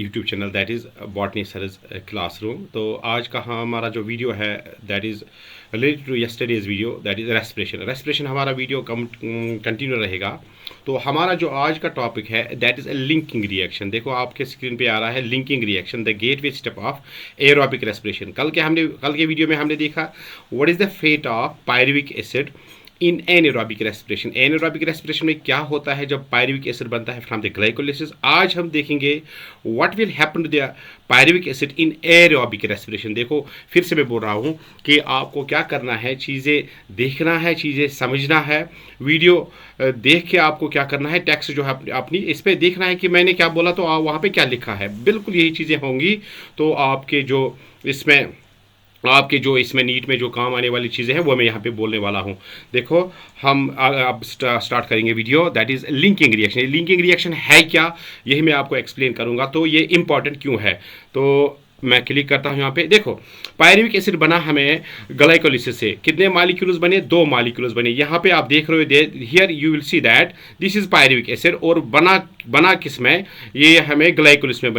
YouTube channel that is botany sir's classroom. तो आज का हमारा जो वीडियो है that is related to yesterday's video that is respiration हमारा वीडियो कंटिन्यू रहेगा। तो हमारा जो आज का टॉपिक है that is a linking reaction. देखो आपके स्क्रीन पे आ रहा है linking reaction, the gateway step of aerobic respiration. कल के वीडियो में हमने देखा what is the fate of pyruvic acid in anaerobic respiration. Anaerobic respiration में क्या होता है जब पायरुविक एसिड बनता है फ्रॉम द ग्लाइकोलिसिस। आज हम देखेंगे what will happen to the pyruvic acid in aerobic respiration. देखो फिर से मैं बोल रहा हूँ कि आपको क्या करना है, चीज़ें देखना है, चीज़ें समझना है। वीडियो देख के आपको क्या करना है, टेक्स्ट जो है अपनी इस पर देखना है कि मैंने क्या बोला तो वहाँ पे क्या लिखा है, बिल्कुल यही चीज़ें होंगी। तो आपके जो इसमें नीट में जो काम आने वाली चीज़ें हैं वो मैं यहाँ पे बोलने वाला हूँ। देखो हम अब स्टार्ट करेंगे video that is linking reaction. Linking reaction है क्या, यही मैं आपको एक्सप्लेन करूँगा। तो ये इंपॉर्टेंट क्यों है, तो मैं क्लिक करता हूँ यहाँ पे। देखो पायरुविक एसिड बना हमें ग्लाइकोलिसिस से, कितने मॉलिक्यूल्स बने, 2 मॉलिक्यूल्स बने। यहाँ पे आप देख रहे हो here you will see that this is pyruvic acid. और बना किस में, ये हमें ग्लाइकोलिसिस में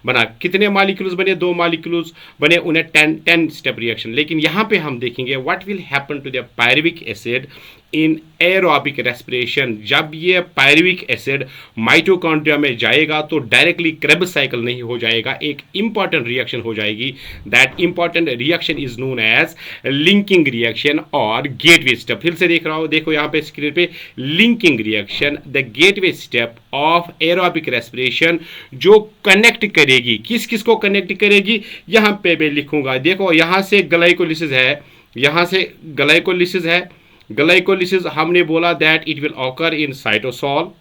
बना कितने मॉलिक्यूल्स बने, 2 मॉलिक्यूल्स बने, उन्हें 10 स्टेप रिएक्शन। लेकिन यहाँ पे हम देखेंगे what will happen to the pyruvic acid in aerobic respiration. जब ये पायरुविक एसिड माइटोकॉन्ड्रिया में जाएगा तो डायरेक्टली क्रेब्स साइकिल नहीं हो जाएगा, एक इंपॉर्टेंट रिएक्शन हो जाएगी। That important reaction is known as linking reaction और गेटवे स्टेप। फिर से देख रहा हो, देखो यहाँ पे स्क्रीन पे linking reaction, the gateway step of aerobic respiration, जो कनेक्ट करेगी, किस किस को कनेक्ट करेगी यहाँ पे मैं लिखूंगा। देखो यहाँ से ग्लाइकोलिसिस है, यहाँ से ग्लाइकोलिसिस है। ग्लाइकोलिसिस हमने बोला that it will occur in cytosol.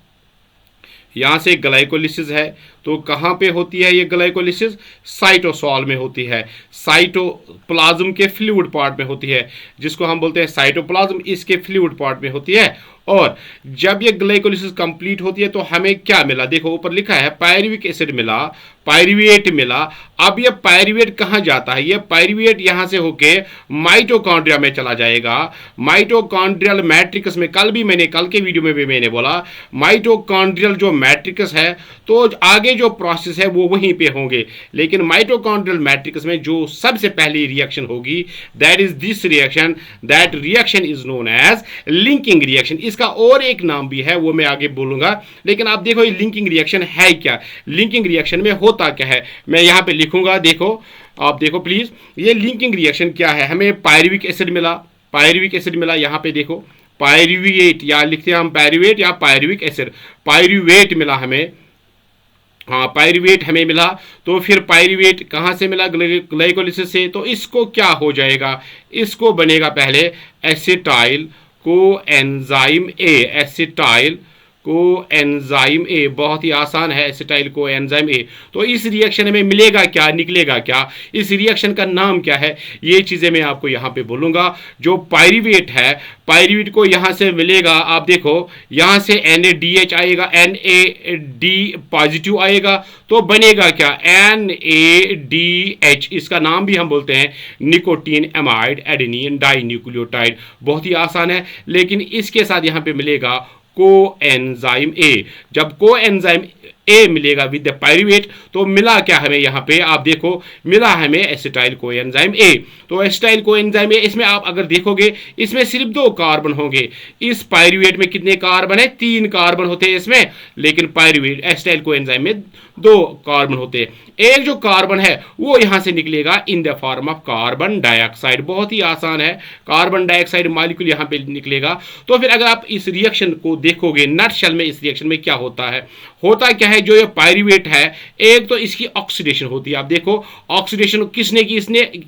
यहाँ से ग्लाइकोलिसिस है तो कहाँ पे होती है ये ग्लाइकोलिसिस, साइटोसॉल में होती है, साइटोप्लाज्म के फ्लूइड पार्ट में होती है, जिसको हम बोलते हैं साइटोप्लाज्म, इसके फ्लूइड पार्ट में होती है। और जब ये ग्लाइकोलिसिस कंप्लीट होती है तो हमें क्या मिला, देखो ऊपर लिखा है पायरुविक एसिड मिला, पायरुवेट मिला। अब ये पायरुवेट कहाँ जाता है, ये पायरुवेट यहाँ से होके माइटोकॉन्ड्रिया में चला जाएगा, माइटोकॉन्ड्रियल मैट्रिक्स में। कल के वीडियो में भी मैंने बोला माइटोकॉन्ड्रियल जो मैट्रिक्स है तो आगे जो प्रोसेस है वो वहीं पे होंगे। लेकिन माइटोकॉन्ड्रियल मैट्रिक्स में जो सबसे पहली रिएक्शन होगी that is this reaction, that reaction is known as linking reaction. इसका और एक नाम भी है वो मैं आगे बोलूंगा। लेकिन आप देखो ये लिंकिंग रिएक्शन है क्या, लिंकिंग रिएक्शन में होता क्या है, मैं यहाँ पे लिखूंगा। देखो आप देखो प्लीज, ये लिंकिंग रिएक्शन क्या है। हमें पायरुविक एसिड मिला, यहाँ पे देखो पायरुवेट, या लिखते हैं हम पायरुवेट या पायरुविक एसिड, पायरुवेट मिला हमें। हाँ पायरुवेट हमें मिला। तो फिर पायरुवेट कहाँ से मिला, ग्लाइकोलिसिस से। तो इसको क्या हो जाएगा, इसको बनेगा पहले acetyl co enzyme A, acetyl co enzyme A, बहुत ही आसान है, एसिटाइल को एंजाइम ए। तो इस रिएक्शन में मिलेगा क्या, निकलेगा क्या, इस रिएक्शन का नाम क्या है, ये चीज़ें मैं आपको यहाँ पे बोलूँगा। जो पायरुवेट है, पायरुवेट को यहाँ से मिलेगा, आप देखो यहाँ से NaDH आएगा, NaD पॉजिटिव आएगा, तो बनेगा क्या NaDH। इसका नाम भी हम बोलते हैं nicotinamide adenine dinucleotide, बहुत ही आसान है। लेकिन इसके साथ यहाँ पे मिलेगा कोएंजाइम ए। जब कोएंजाइम ए मिलेगा विद द पायरुवेट तो मिला क्या हमें, यहाँ पे आप देखो मिला हमें एसिटाइल कोएंजाइम ए। तो एसिटाइल कोएंजाइम ए, इसमें आप अगर देखोगे इसमें सिर्फ 2 कार्बन होंगे। इस पायरुवेट में कितने कार्बन है, 3 कार्बन होते हैं इसमें, लेकिन पायरुवेट एसिटाइल कोएंजाइम में 2 कार्बन होते हैं। एक जो कार्बन है वो यहाँ से निकलेगा in the form of carbon dioxide, बहुत ही आसान है, कार्बन डाइऑक्साइड मॉलिक्यूल यहाँ पे निकलेगा। तो फिर अगर आप इस रिएक्शन को देखोगे नटशेल में, इस रिएक्शन में क्या होता है, होता क्या है, जो ये पायरुवेट है एक तो इसकी ऑक्सीडेशन होती है। आप देखो ऑक्सीडेशन किसने की,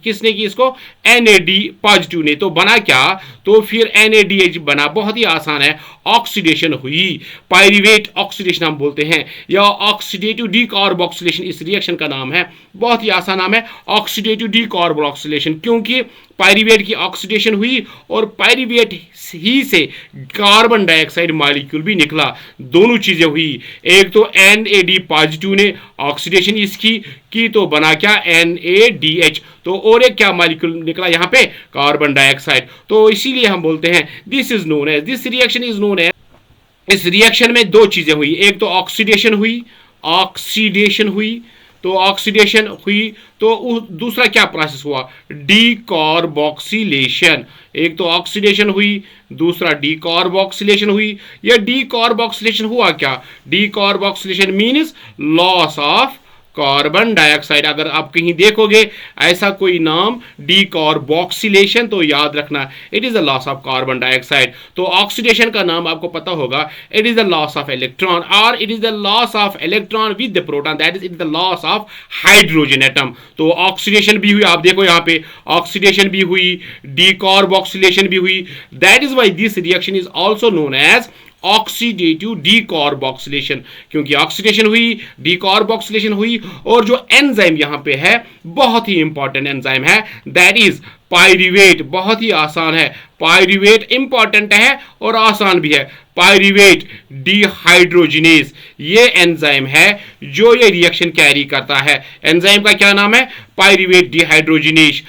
किसने की, इसको NaD पॉजिटिव ने। तो बना क्या, तो फिर NaDH बना, बहुत ही आसान है, ऑक्सीडेशन हुई, पायरुवेट ऑक्सीडेशन हम बोलते हैं, या ऑक्सीडेटिव डीकार्बोक्सिलेशन इस रिएक्शन का नाम है, बहुत ही आसान नाम है ऑक्सीडेटिव डीकार्बोक्सिलेशन। क्योंकि पायरुवेट की ऑक्सीडेशन हुई और पायरुवेट ही से कार्बन डाइऑक्साइड मॉलिक्यूल भी निकला, दोनों चीजें हुई। एक तो NaD पॉजिटिव ने ऑक्सीडेशन इसकी की तो बना क्या NaDH, तो और एक क्या मॉलिक्यूल निकला यहाँ पे, कार्बन डाइऑक्साइड। तो इसीलिए हम बोलते हैं this reaction is known as, इस रिएक्शन में 2 चीजें हुई, एक तो ऑक्सीडेशन हुई, तो ऑक्सीडेशन हुई, तो दूसरा क्या प्रोसेस हुआ, डीकार्बोक्सिलेशन। एक तो ऑक्सीडेशन हुई, दूसरा डीकार्बोक्सिलेशन हुई। यह डीकार्बोक्सिलेशन हुआ क्या, decarboxylation means loss of carbon dioxide. अगर आप कहीं देखोगे ऐसा कोई नाम डीकार्बोक्सिलेशन, तो याद रखना it is the loss of carbon dioxide. तो ऑक्सीडेशन का नाम आपको पता होगा, it is the loss of electron, और it is the loss of electron with the proton, that is it the loss of hydrogen atom. तो oxidation भी हुई, आप देखो यहाँ पे ऑक्सीडेशन भी हुई, डीकार्बोक्सिलेशन भी हुई। That is why this reaction is also known as oxidative decarboxylation, क्योंकि ऑक्सीडेशन हुई, डीकार्बोक्सिलेशन हुई, और जो एंजाइम यहां पे है बहुत ही इंपॉर्टेंट एंजाइम है, दैट इज पाइरूवेट। बहुत ही आसान है, पाइरूवेट इंपॉर्टेंट है और आसान भी है। पाइरूवेट डिहाइड्रोजिनेज ये एंजाइम है जो ये रिएक्शन कैरी करता है। एंजाइम का क्या नाम है, पाइरूवेट डिहाइड्रोजिनेज।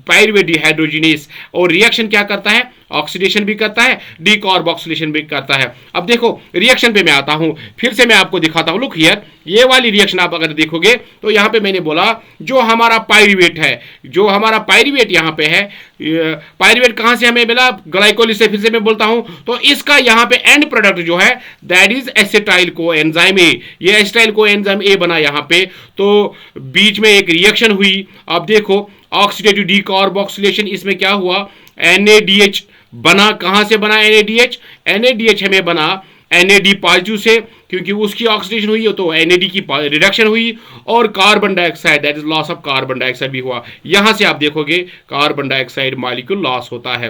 पाइरूवेट डिहाइड्रोजिनेज, और रिएक्शन क्या करता है, ऑक्सीडेशन भी करता है, डीकार्बोक्सिलेशन भी करता है। अब देखो रिएक्शन पे मैं आता हूं, फिर से मैं आपको दिखाता हूं। लुक हियर, ये वाली रिएक्शन आप अगर देखोगे तो यहां पे मैंने बोला जो हमारा पाइरूवेट है, जो हमारा पाइरूवेट यहां पे है, पाइरूवेट कहां से हमें मिला, ग्लाइकोलिस से। फिर से मैं बोलता हूं, तो इसका यहां पे एंड प्रोडक्ट जो है दैट इज एसिटाइल कोएंजाइम ए। ये एसिटाइल कोएंजाइम ए बना यहां पे, तो बीच में एक रिएक्शन हुई। अब देखो ऑक्सीडेटिव डीकार्बोक्सिलेशन, इसमें क्या हुआ, NADH बना। कहां से बना NADH, NADH हमें बना NAD पॉजिटिव से, क्योंकि उसकी ऑक्सीडेशन हुई तो NAD की रिडक्शन हुई, और carbon dioxide that is loss of carbon dioxide भी हुआ। यहां से आप देखोगे कार्बन डाइऑक्साइड मॉलिक्यूल लॉस होता है।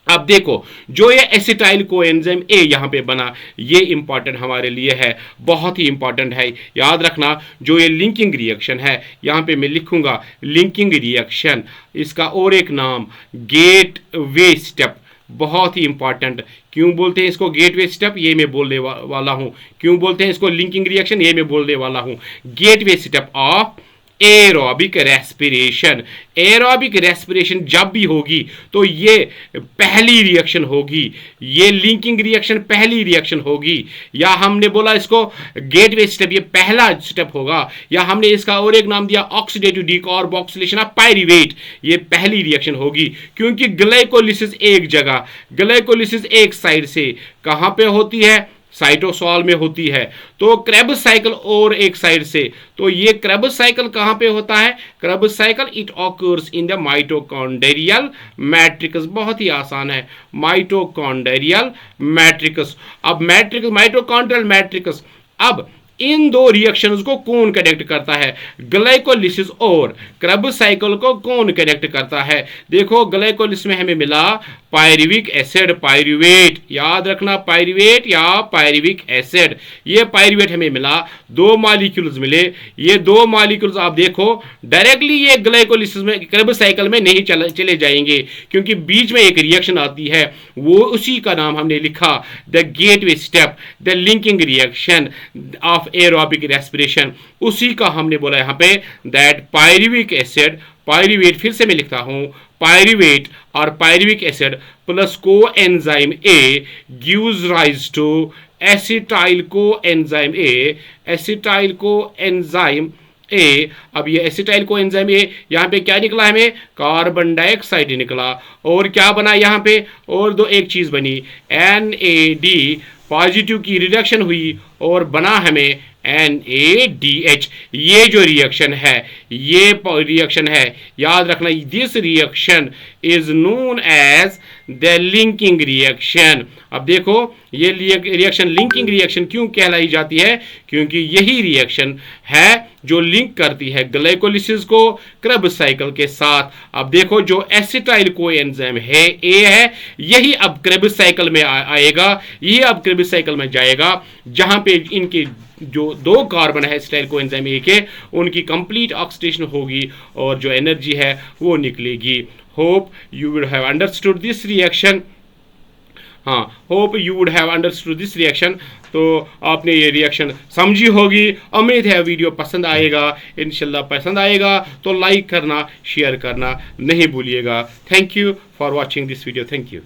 अब देखो जो ये एसिटाइल कोएंजाइम ए यहां पे बना, ये इंपॉर्टेंट हमारे लिए है, बहुत ही इंपॉर्टेंट है। याद रखना जो ये लिंकिंग रिएक्शन है, यहां पे मैं लिखूंगा लिंकिंग रिएक्शन, इसका और एक नाम गेटवे स्टेप। बहुत ही इंपॉर्टेंट, क्यों बोलते हैं इसको गेटवे स्टेप, ये मैं बोलने वाला हूं। क्यों बोलते हैं इसको लिंकिंग रिएक्शन, ये मैं बोलने वाला हूं। Gateway step of aerobic respiration. Aerobic respiration जब भी होगी तो ये पहली रिएक्शन होगी, ये लिंकिंग रिएक्शन पहली रिएक्शन होगी, या हमने बोला इसको गेटवे स्टेप, ये पहला स्टेप होगा, या हमने इसका और एक नाम दिया ऑक्सीडेटिव डीकार्बोक्सिलेशन ऑफ पाइरूवेट, ये पहली रिएक्शन होगी। क्योंकि ग्लाइकोलिसिस एक जगह, ग्लाइकोलिसिस एक साइड से कहां पे होती है, साइटोसॉल में होती है, तो क्रेब्स साइकिल और एक साइड से, तो ये क्रेब्स साइकिल कहां पे होता है, Krebs cycle it occurs in the mitochondrial matrix. बहुत ही आसान है, माइटोकॉन्ड्रियल मैट्रिक्स। अब मैट्रिक्स, माइटोकॉन्ड्रियल मैट्रिक्स, अब इन दो रिएक्शंस को कौन कनेक्ट करता है, ग्लाइकोलिसिस और क्रेब्स साइकिल को कौन कनेक्ट करता है। देखो ग्लाइकोलिसिस में हमें मिला पायरुविक एसिड, पायरुवेट, याद रखना पायरुवेट या पायरुविक एसिड, ये पायरुवेट हमें मिला, दो मॉलिक्यूल्स मिले। ये दो मॉलिक्यूल्स आप देखो डायरेक्टली ये ग्लाइकोलिसिस में, क्रेब्स साइकिल में नहीं चले जाएंगे, क्योंकि बीच में एक रिएक्शन आती है, वो उसी का नाम हमने लिखा the gateway step, the linking reaction of aerobic respiration. उसी का हमने बोला यहां पे दैट पायरुविक एसिड, पायरुवेट, फिर से मैं लिखता हूं पायरुवेट और pyruvic acid plus coenzyme A gives rise to acetyl coenzyme A, acetyl coenzyme A. अब ये एसिटाइल कोएंजाइम ए यहाँ पे क्या निकला हमें, कार्बन डाइऑक्साइड निकला, और क्या बना यहाँ पे, और दो एक चीज बनी NAD पॉजिटिव की रिडक्शन हुई और बना हमें NADH। ये जो रिएक्शन है, ये रिएक्शन है, याद रखना this reaction is known as the linking reaction. अब देखो ये रिएक्शन लिंकिंग रिएक्शन क्यों कहलाई जाती है, क्योंकि यही रिएक्शन है जो लिंक करती है ग्लाइकोलिसिस को क्रेब्स साइकिल के साथ। अब देखो जो एसिटाइल कोएंजाइम है ए है, यही अब क्रेब्स साइकिल में आएगा, यही अब क्रेब्स साइकिल में जाएगा, जहां पे इनके जो दो कार्बन है एसिटाइल कोएंजाइम ए के, उनकी कंप्लीट ऑक्सीडेशन होगी और जो एनर्जी है वो निकलेगी। Hope you would have understood this reaction. हाँ, hope you would have understood this reaction. तो आपने ये रिएक्शन समझी होगी। उम्मीद है वीडियो पसंद आएगा, इंशाल्लाह पसंद आएगा तो लाइक करना, शेयर करना नहीं भूलिएगा। Thank you for watching this video. Thank you.